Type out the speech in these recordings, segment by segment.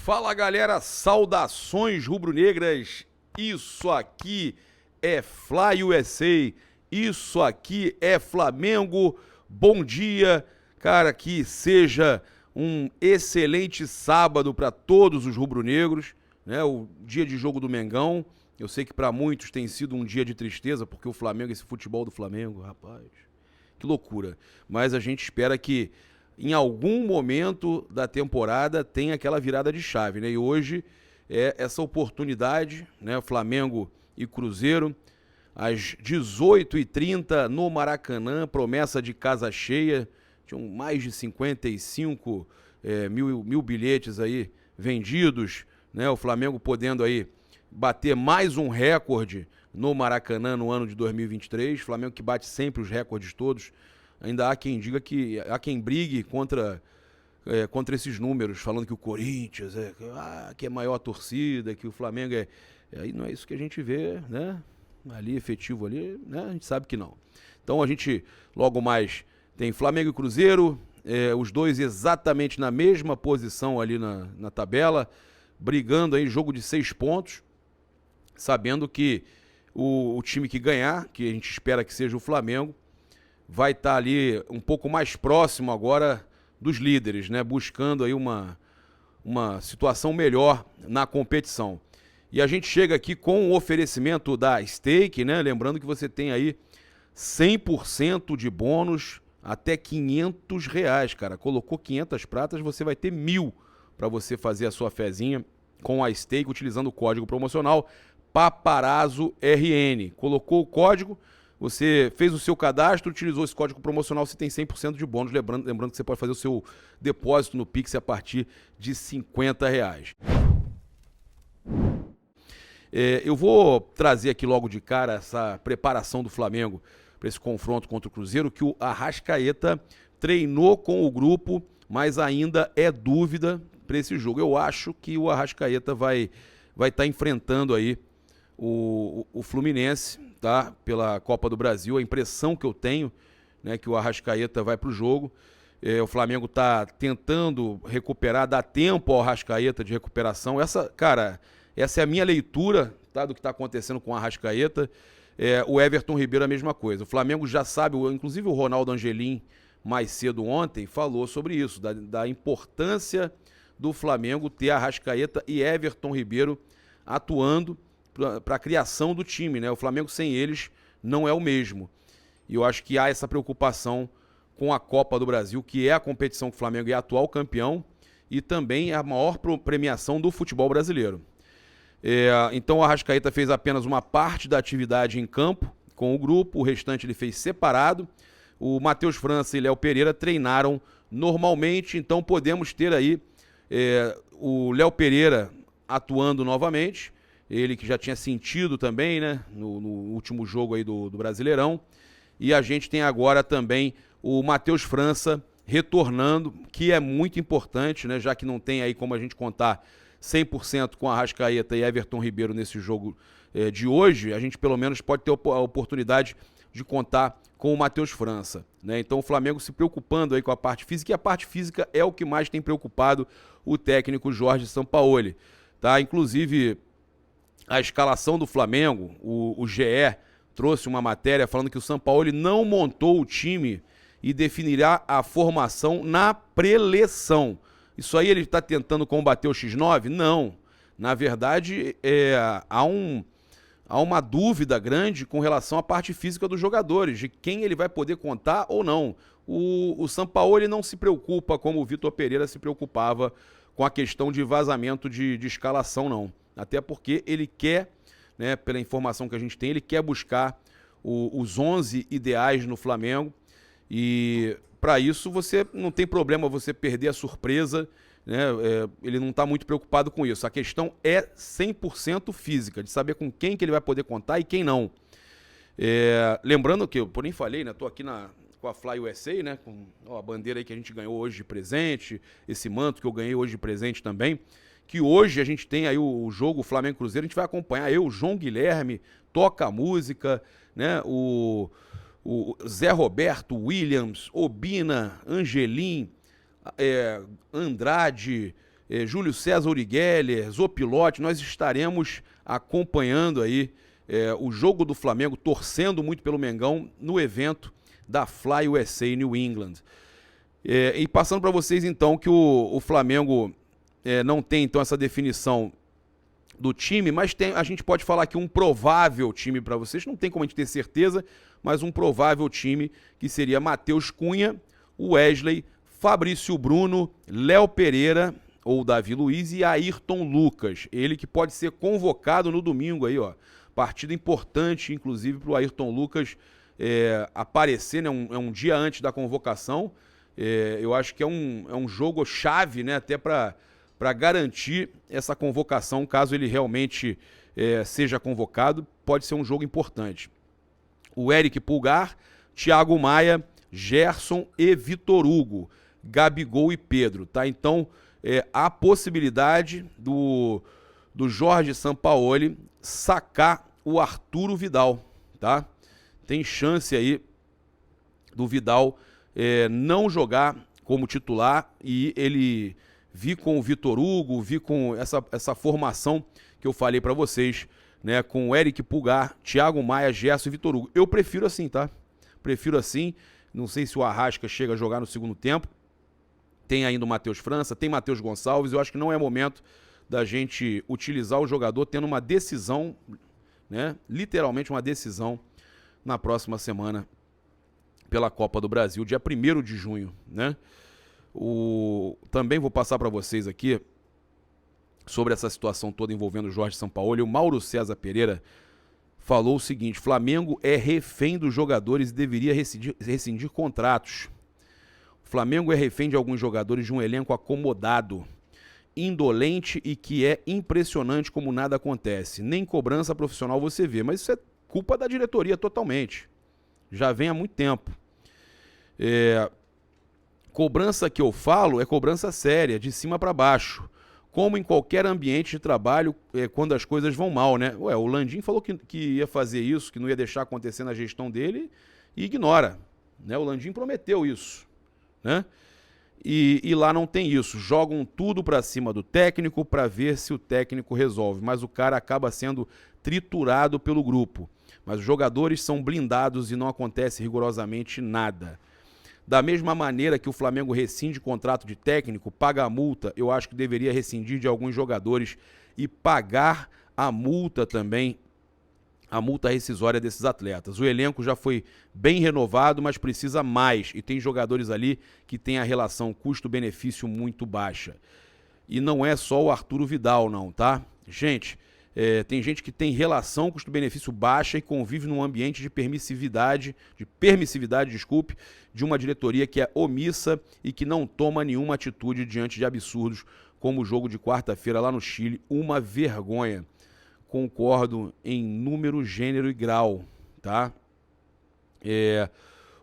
Fala galera, saudações rubro-negras, isso aqui é Fly USA, isso aqui é Flamengo, bom dia, cara, que seja um excelente sábado para todos os rubro-negros, né, o dia de jogo do Mengão. Eu sei que para muitos tem sido um dia de tristeza, porque o Flamengo, esse futebol do Flamengo, rapaz, que loucura, mas a gente espera que em algum momento da temporada tem aquela virada de chave, né? E hoje é essa oportunidade, né? Flamengo e Cruzeiro, às 18h30 no Maracanã, promessa de casa cheia, tinham mais de 55 mil bilhetes aí vendidos, né? O Flamengo podendo aí bater mais um recorde no Maracanã no ano de 2023, Flamengo que bate sempre os recordes todos. Ainda há quem diga que há quem brigue contra esses números, falando que o Corinthians que é maior torcida, que o Flamengo é. Aí não é isso que a gente vê, né? Ali, efetivo ali, né? A gente sabe que não. Então a gente logo mais tem Flamengo e Cruzeiro, os dois exatamente na mesma posição ali na tabela, brigando aí, jogo de 6 pontos, sabendo que o time que ganhar, que a gente espera que seja o Flamengo, vai estar ali um pouco mais próximo agora dos líderes, né? Buscando aí uma situação melhor na competição. E a gente chega aqui com o oferecimento da Stake, né? Lembrando que você tem aí 100% de bônus até R$ 500, cara. Colocou 500 pratas, você vai ter 1.000 para você fazer a sua fezinha com a Stake, utilizando o código promocional PAPARAZZORN. Colocou o código, você fez o seu cadastro, utilizou esse código promocional, você tem 100% de bônus. Lembrando que você pode fazer o seu depósito no Pix a partir de R$ 50. Eu vou trazer aqui logo de cara essa preparação do Flamengo para esse confronto contra o Cruzeiro, que o Arrascaeta treinou com o grupo, mas ainda é dúvida para esse jogo. Eu acho que o Arrascaeta vai estar enfrentando aí o Fluminense, tá? Pela Copa do Brasil. A impressão que eu tenho, né, que o Arrascaeta vai para o jogo. O Flamengo está tentando recuperar, dá tempo ao Arrascaeta de recuperação. Essa é a minha leitura, tá, do que está acontecendo com o Arrascaeta. O Everton Ribeiro a mesma coisa. O Flamengo já sabe, inclusive o Ronaldo Angelim, mais cedo ontem, falou sobre isso, da importância do Flamengo ter Arrascaeta e Everton Ribeiro atuando para a criação do time, né? O Flamengo sem eles não é o mesmo. E eu acho que há essa preocupação com a Copa do Brasil, que é a competição que o Flamengo é atual campeão e também a maior premiação do futebol brasileiro. Então o Arrascaeta fez apenas uma parte da atividade em campo com o grupo, o restante ele fez separado. O Matheus França e Léo Pereira treinaram normalmente, então podemos ter aí o Léo Pereira atuando novamente, ele que já tinha sentido também, né, no último jogo aí do Brasileirão. E a gente tem agora também o Matheus França retornando, que é muito importante, né, já que não tem aí como a gente contar 100% com a Arrascaeta e Everton Ribeiro nesse jogo de hoje, a gente pelo menos pode ter a oportunidade de contar com o Matheus França, né? Então o Flamengo se preocupando aí com a parte física, e a parte física é o que mais tem preocupado o técnico Jorge Sampaoli, tá? Inclusive a escalação do Flamengo, o GE trouxe uma matéria falando que o Sampaoli não montou o time e definirá a formação na preleção. Isso aí ele está tentando combater o X9? Não. Na verdade, há uma dúvida grande com relação à parte física dos jogadores, de quem ele vai poder contar ou não. O Sampaoli não se preocupa como o Vitor Pereira se preocupava com a questão de vazamento de escalação, não. Até porque ele quer, né, pela informação que a gente tem, ele quer buscar os 11 ideais no Flamengo. E para isso você não tem problema você perder a surpresa, né? Ele não está muito preocupado com isso. A questão é 100% física, de saber com quem que ele vai poder contar e quem não. Lembrando que, eu nem falei, né? Estou aqui com a Fly USA, né? Com a bandeira aí que a gente ganhou hoje de presente, esse manto que eu ganhei hoje de presente também. Que hoje a gente tem aí o jogo Flamengo Cruzeiro, a gente vai acompanhar o João Guilherme, toca a música, né? O Zé Roberto, Williams, Obina, Angelim, Andrade, Júlio César Uri Geller, Zopilote, nós estaremos acompanhando aí o jogo do Flamengo, torcendo muito pelo Mengão no evento da Fly USA New England. E passando para vocês então que o Flamengo não tem então essa definição do time, mas a gente pode falar aqui um provável time para vocês, não tem como a gente ter certeza, mas um provável time que seria Matheus Cunha, Wesley, Fabrício Bruno, Léo Pereira ou Davi Luiz e Ayrton Lucas, ele que pode ser convocado no domingo aí, ó, partida importante inclusive para o Ayrton Lucas aparecer, né, um dia antes da convocação. Eu acho que é um jogo chave, né, até para garantir essa convocação, caso ele realmente seja convocado, pode ser um jogo importante. O Eric Pulgar, Thiago Maia, Gerson e Vitor Hugo, Gabigol e Pedro, tá? Então, há possibilidade do Jorge Sampaoli sacar o Arturo Vidal, tá? Tem chance aí do Vidal não jogar como titular e ele vir com o Vitor Hugo, vir com essa formação que eu falei para vocês, né, com o Eric Pulgar, Thiago Maia, Gerson e Vitor Hugo. Eu prefiro assim, tá? Prefiro assim. Não sei se o Arrasca chega a jogar no segundo tempo. Tem ainda o Matheus França, tem Matheus Gonçalves. Eu acho que não é momento da gente utilizar o jogador tendo uma decisão, né, literalmente uma decisão na próxima semana pela Copa do Brasil, dia 1º de junho, né? Também vou passar para vocês aqui sobre essa situação toda envolvendo o Jorge Sampaoli. O Mauro César Pereira falou o seguinte: Flamengo é refém dos jogadores e deveria rescindir contratos. O Flamengo é refém de alguns jogadores de um elenco acomodado, indolente e que é impressionante como nada acontece. Nem cobrança profissional você vê, mas isso é culpa da diretoria totalmente. Já vem há muito tempo. Cobrança que eu falo é cobrança séria, de cima para baixo. Como em qualquer ambiente de trabalho, quando as coisas vão mal, né? O Landim falou que ia fazer isso, que não ia deixar acontecer na gestão dele e ignora, né? O Landim prometeu isso, né? E lá não tem isso. Jogam tudo para cima do técnico para ver se o técnico resolve, mas o cara acaba sendo triturado pelo grupo. Mas os jogadores são blindados e não acontece rigorosamente nada. Da mesma maneira que o Flamengo rescinde contrato de técnico, paga a multa, eu acho que deveria rescindir de alguns jogadores e pagar a multa também, a multa rescisória desses atletas. O elenco já foi bem renovado, mas precisa mais. E tem jogadores ali que têm a relação custo-benefício muito baixa. E não é só o Arturo Vidal, não, tá? Gente, tem gente que tem relação custo-benefício baixa e convive num ambiente de permissividade, de uma diretoria que é omissa e que não toma nenhuma atitude diante de absurdos como o jogo de quarta-feira lá no Chile. Uma vergonha. Concordo em número, gênero e grau, tá?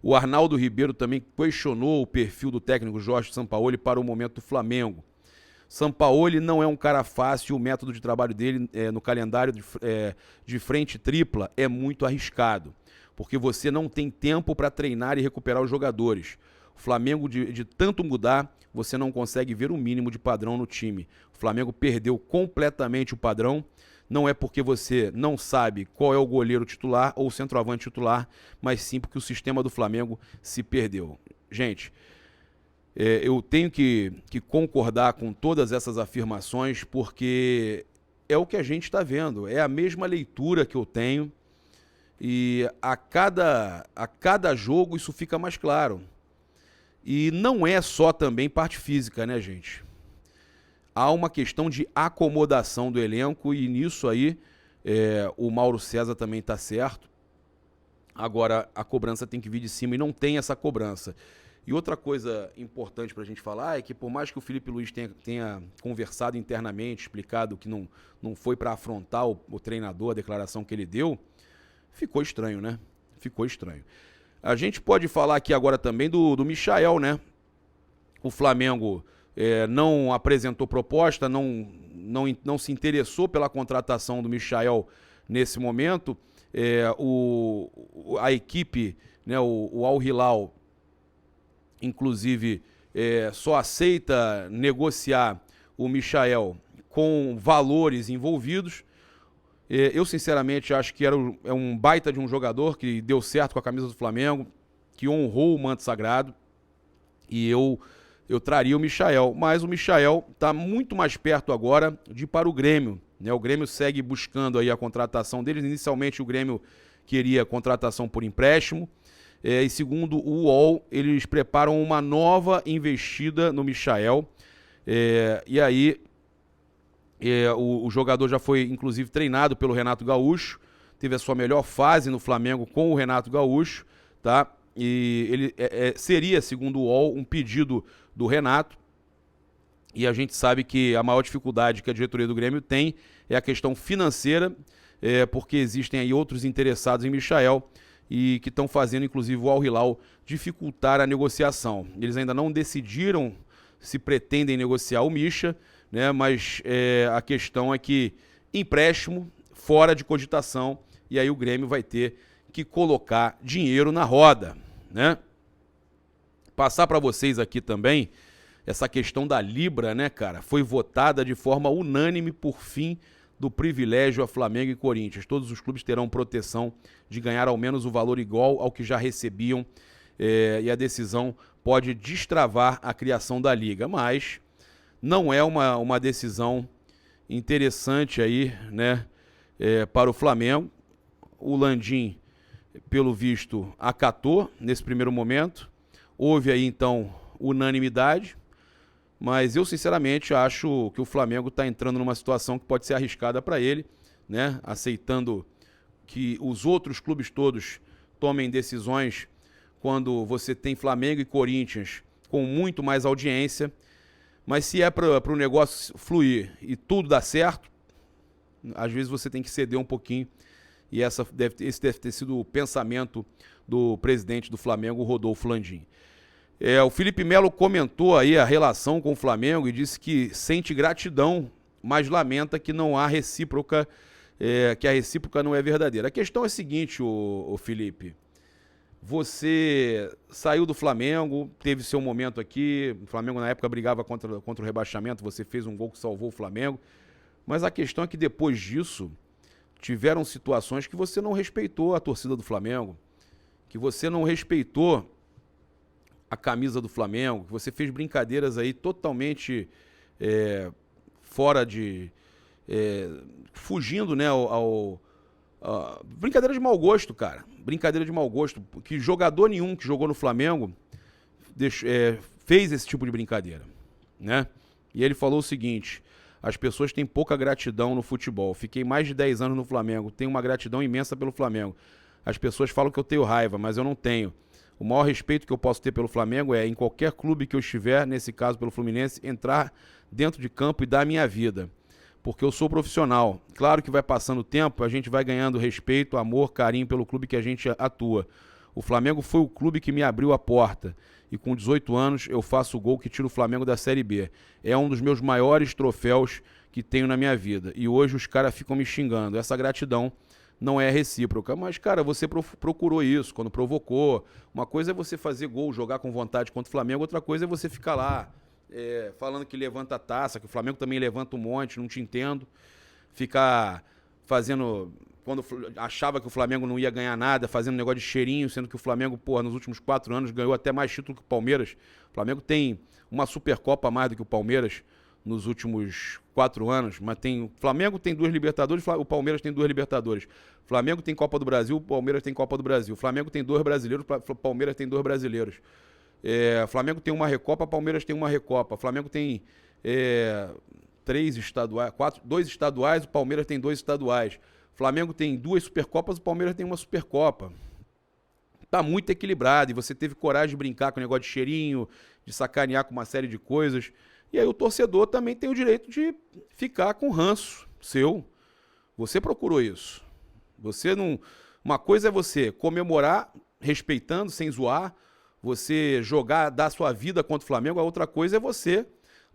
O Arnaldo Ribeiro também questionou o perfil do técnico Jorge Sampaoli para o momento do Flamengo. Sampaoli não é um cara fácil, o método de trabalho dele no calendário de frente tripla é muito arriscado, porque você não tem tempo para treinar e recuperar os jogadores. O Flamengo, de tanto mudar, você não consegue ver o mínimo de padrão no time. O Flamengo perdeu completamente o padrão. Não é porque você não sabe qual é o goleiro titular ou o centroavante titular, mas sim porque o sistema do Flamengo se perdeu. Gente, eu tenho que concordar com todas essas afirmações, porque é o que a gente está vendo, é a mesma leitura que eu tenho, e a cada jogo isso fica mais claro. E não é só também parte física, né, gente? Há uma questão de acomodação do elenco e nisso aí o Mauro César também está certo. Agora, a cobrança tem que vir de cima e não tem essa cobrança. E outra coisa importante para a gente falar é que por mais que o Felipe Luiz tenha conversado internamente, explicado que não foi para afrontar o treinador, a declaração que ele deu, ficou estranho, né? Ficou estranho. A gente pode falar aqui agora também do Michael, né? O Flamengo não apresentou proposta, não se interessou pela contratação do Michael nesse momento. A equipe, né, o Al Hilal, inclusive, só aceita negociar o Michael com valores envolvidos. Eu, sinceramente, acho que é um baita de um jogador que deu certo com a camisa do Flamengo, que honrou o manto sagrado, e eu traria o Michael. Mas o Michael está muito mais perto agora de ir para o Grêmio, né? O Grêmio segue buscando aí a contratação deles. Inicialmente o Grêmio queria contratação por empréstimo, e segundo o UOL, eles preparam uma nova investida no Michael, e aí o jogador já foi inclusive treinado pelo Renato Gaúcho, teve a sua melhor fase no Flamengo com o Renato Gaúcho, tá? E ele seria, segundo o UOL, um pedido do Renato, e a gente sabe que a maior dificuldade que a diretoria do Grêmio tem é a questão financeira, porque existem aí outros interessados em Michael e que estão fazendo, inclusive, o Al Hilal dificultar a negociação. Eles ainda não decidiram se pretendem negociar o Misha, né? Mas a questão é que empréstimo fora de cogitação, e aí o Grêmio vai ter que colocar dinheiro na roda, né? Passar para vocês aqui também essa questão da Libra, né, cara? Foi votada de forma unânime por fim do privilégio a Flamengo e Corinthians. Todos os clubes terão proteção de ganhar ao menos o valor igual ao que já recebiam, e a decisão pode destravar a criação da Liga, mas não é uma decisão interessante aí, né, para o Flamengo. O Landim, pelo visto, acatou nesse primeiro momento. Houve aí, então, unanimidade, mas eu, sinceramente, acho que o Flamengo está entrando numa situação que pode ser arriscada para ele, né, aceitando que os outros clubes todos tomem decisões quando você tem Flamengo e Corinthians com muito mais audiência. Mas se é para o negócio fluir e tudo dar certo, às vezes você tem que ceder um pouquinho. E esse deve ter sido o pensamento do presidente do Flamengo, Rodolfo Landim. O Felipe Melo comentou aí a relação com o Flamengo e disse que sente gratidão, mas lamenta que não há recíproca, que a recíproca não é verdadeira. A questão é a seguinte, o Felipe. Você saiu do Flamengo, teve seu momento aqui, o Flamengo na época brigava contra o rebaixamento, você fez um gol que salvou o Flamengo, mas a questão é que depois disso, tiveram situações que você não respeitou a torcida do Flamengo, que você não respeitou a camisa do Flamengo, que você fez brincadeiras aí totalmente fora de... fugindo, né, brincadeira de mau gosto, cara. Brincadeira de mau gosto. Que jogador nenhum que jogou no Flamengo fez esse tipo de brincadeira, né? E ele falou o seguinte: as pessoas têm pouca gratidão no futebol. Fiquei mais de 10 anos no Flamengo. Tenho uma gratidão imensa pelo Flamengo. As pessoas falam que eu tenho raiva, mas eu não tenho. O maior respeito que eu posso ter pelo Flamengo é, em qualquer clube que eu estiver, nesse caso pelo Fluminense, entrar dentro de campo e dar a minha vida. Porque eu sou profissional. Claro que vai passando o tempo, a gente vai ganhando respeito, amor, carinho pelo clube que a gente atua. O Flamengo foi o clube que me abriu a porta. E com 18 anos eu faço o gol que tira o Flamengo da Série B. É um dos meus maiores troféus que tenho na minha vida. E hoje os caras ficam me xingando. Essa gratidão não é recíproca. Mas, cara, você procurou isso quando provocou. Uma coisa é você fazer gol, jogar com vontade contra o Flamengo. Outra coisa é você ficar lá falando que levanta a taça, que o Flamengo também levanta um monte, não te entendo. Ficar fazendo... Quando achava que o Flamengo não ia ganhar nada, fazendo negócio de cheirinho, sendo que o Flamengo, porra, nos últimos 4 anos ganhou até mais título que o Palmeiras. O Flamengo tem uma Supercopa a mais do que o Palmeiras nos últimos 4 anos, mas o Flamengo tem 2 Libertadores, o Palmeiras tem 2 Libertadores. O Flamengo tem Copa do Brasil, o Palmeiras tem Copa do Brasil. O Flamengo tem 2 brasileiros, o Palmeiras tem 2 brasileiros. O Flamengo tem uma Recopa, o Palmeiras tem uma Recopa. O Flamengo tem 3 estaduais, 2 estaduais, o Palmeiras tem 2 estaduais. O Flamengo tem 2 Supercopas, o Palmeiras tem uma Supercopa. Tá muito equilibrado, e você teve coragem de brincar com o negócio de cheirinho, de sacanear com uma série de coisas. E aí o torcedor também tem o direito de ficar com ranço seu. Você procurou isso. Você não... Uma coisa é você comemorar respeitando, sem zoar, você jogar, dar sua vida contra o Flamengo, a outra coisa é você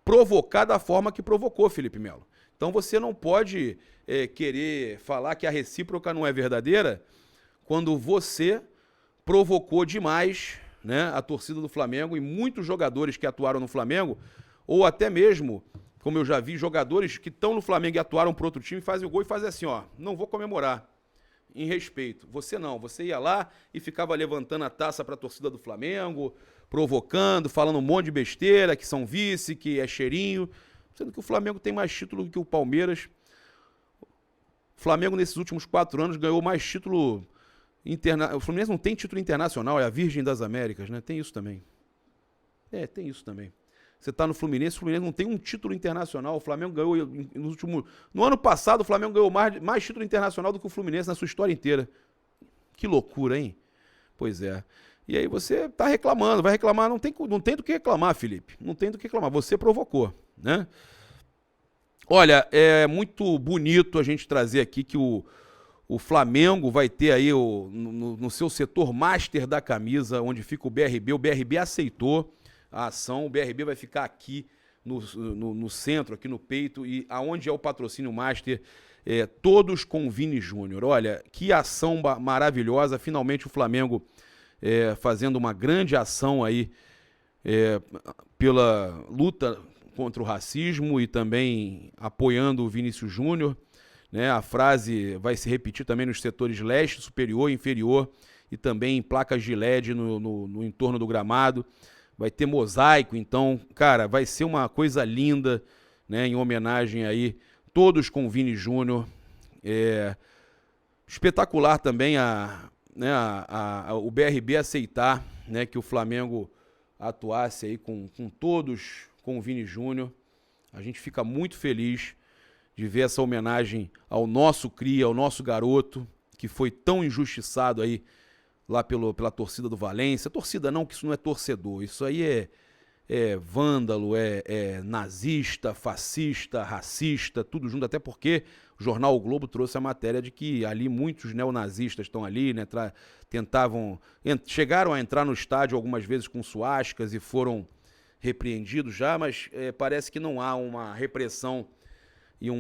provocar da forma que provocou, Felipe Melo. Então você não pode querer falar que a recíproca não é verdadeira quando você provocou demais, né, a torcida do Flamengo e muitos jogadores que atuaram no Flamengo, ou até mesmo como eu já vi, jogadores que estão no Flamengo e atuaram para outro time, fazem o gol e fazem assim, ó, não vou comemorar, em respeito. Você não, você ia lá e ficava levantando a taça para a torcida do Flamengo, provocando, falando um monte de besteira, que são vice, que é cheirinho, sendo que o Flamengo tem mais título do que o Palmeiras. O Flamengo, nesses últimos 4 anos, ganhou mais título internacional. O Fluminense não tem título internacional, é a Virgem das Américas, né? Tem isso também. Tem isso também. Você está no Fluminense, o Fluminense não tem um título internacional. O Flamengo ganhou nos últimos. No ano passado, o Flamengo ganhou mais título internacional do que o Fluminense na sua história inteira. Que loucura, hein? Pois é. E aí você está reclamando, vai reclamar, não tem do que reclamar, Felipe. Não tem do que reclamar. Você provocou, né? Olha, é muito bonito a gente trazer aqui que o Flamengo vai ter aí no seu setor master da camisa, onde fica o BRB. O BRB aceitou a ação, o BRB vai ficar aqui no centro, aqui no peito, e aonde é o patrocínio master, todos com o Vini Júnior. Olha, que ação maravilhosa, finalmente o Flamengo fazendo uma grande ação aí pela luta contra o racismo e também apoiando o Vinícius Júnior, né? A frase vai se repetir também nos setores leste, superior, inferior e também em placas de LED no entorno do gramado. Vai ter mosaico, então, cara, vai ser uma coisa linda, né? Em homenagem aí, todos com o Vini Júnior. Espetacular também o BRB aceitar, né, que o Flamengo atuasse aí com todos com o Vini Júnior. A gente fica muito feliz de ver essa homenagem ao nosso cria, ao nosso garoto, que foi tão injustiçado aí lá pela torcida do Valência. Torcida não, que isso não é torcedor, isso aí é vândalo, é nazista, fascista, racista, tudo junto, até porque o jornal O Globo trouxe a matéria de que ali muitos neonazistas estão ali, né, chegaram a entrar no estádio algumas vezes com suásticas e foram repreendidos já, mas parece que não há uma repressão e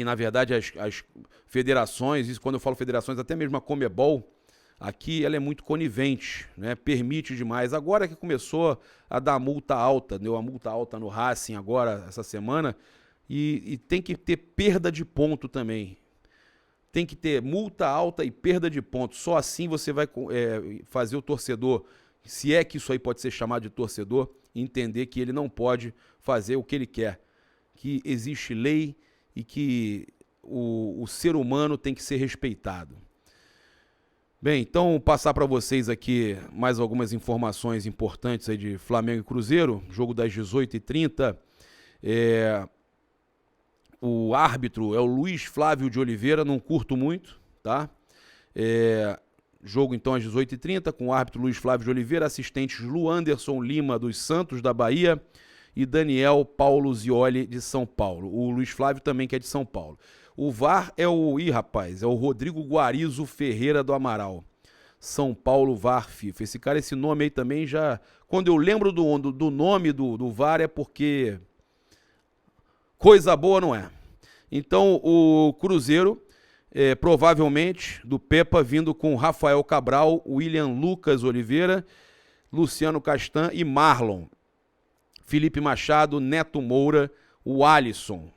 na verdade as federações, isso quando eu falo federações, até mesmo a Conmebol, aqui ela é muito conivente, né? Permite demais. Agora que começou a dar multa alta, deu a multa alta no Racing agora, essa semana, e tem que ter perda de ponto também. Tem que ter multa alta e perda de ponto. Só assim você vai fazer o torcedor, se é que isso aí pode ser chamado de torcedor, entender que ele não pode fazer o que ele quer. Que existe lei e que o ser humano tem que ser respeitado. Bem, então passar para vocês aqui mais algumas informações importantes aí de Flamengo e Cruzeiro, jogo das 18h30. O árbitro é o Luiz Flávio de Oliveira, não curto muito, tá? Jogo então às 18h30 com o árbitro Luiz Flávio de Oliveira, assistentes Luanderson Lima dos Santos da Bahia e Daniel Paulo Zioli de São Paulo. O Luiz Flávio também que é de São Paulo. O VAR é o Rodrigo Guarizo Ferreira do Amaral. São Paulo VAR FIFA. Esse nome aí também já... Quando eu lembro do nome do VAR é porque coisa boa não é. Então o Cruzeiro, provavelmente, do Pepa, vindo com Rafael Cabral, William Lucas Oliveira, Luciano Castan e Marlon. Felipe Machado, Neto Moura, o Alisson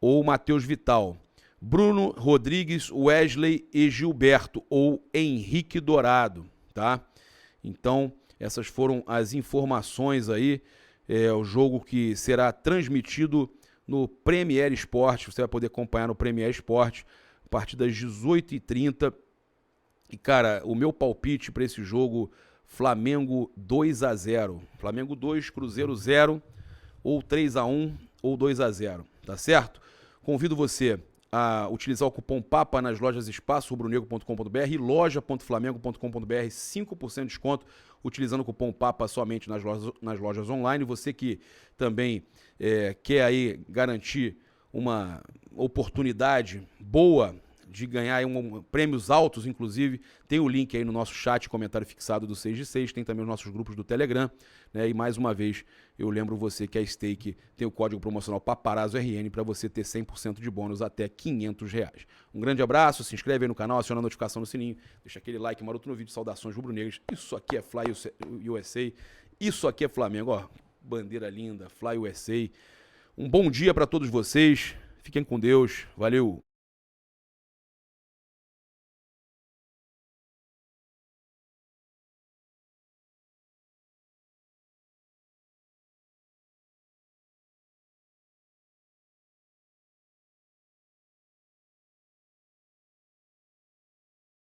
ou Matheus Vital. Bruno Rodrigues, Wesley e Gilberto, ou Henrique Dourado, tá? Então, essas foram as informações aí, o jogo que será transmitido no Premier Sport, você vai poder acompanhar no Premier Sport, a partir das 18h30, e cara, o meu palpite para esse jogo, Flamengo 2-0, Flamengo 2, Cruzeiro 0, ou 3-1, ou 2-0, tá certo? Convido você a utilizar o cupom PAPA nas lojas Espaço Rubro-Negro.com.br e loja.flamengo.com.br, 5% de desconto, utilizando o cupom PAPA somente nas lojas online. Você que também quer aí garantir uma oportunidade boa de ganhar prêmios altos, inclusive, tem o link aí no nosso chat, comentário fixado do 6 de 6, tem também os nossos grupos do Telegram, né? E mais uma vez, eu lembro você que a Stake tem o código promocional PAPARAZORN para você ter 100% de bônus até R$500. Um grande abraço, se inscreve aí no canal, aciona a notificação no sininho, deixa aquele like maroto no vídeo, saudações rubro-negras. Isso aqui é Fly USA, isso aqui é Flamengo, ó. bandeira linda, Fly USA. Um bom dia para todos vocês. Fiquem com Deus. Valeu.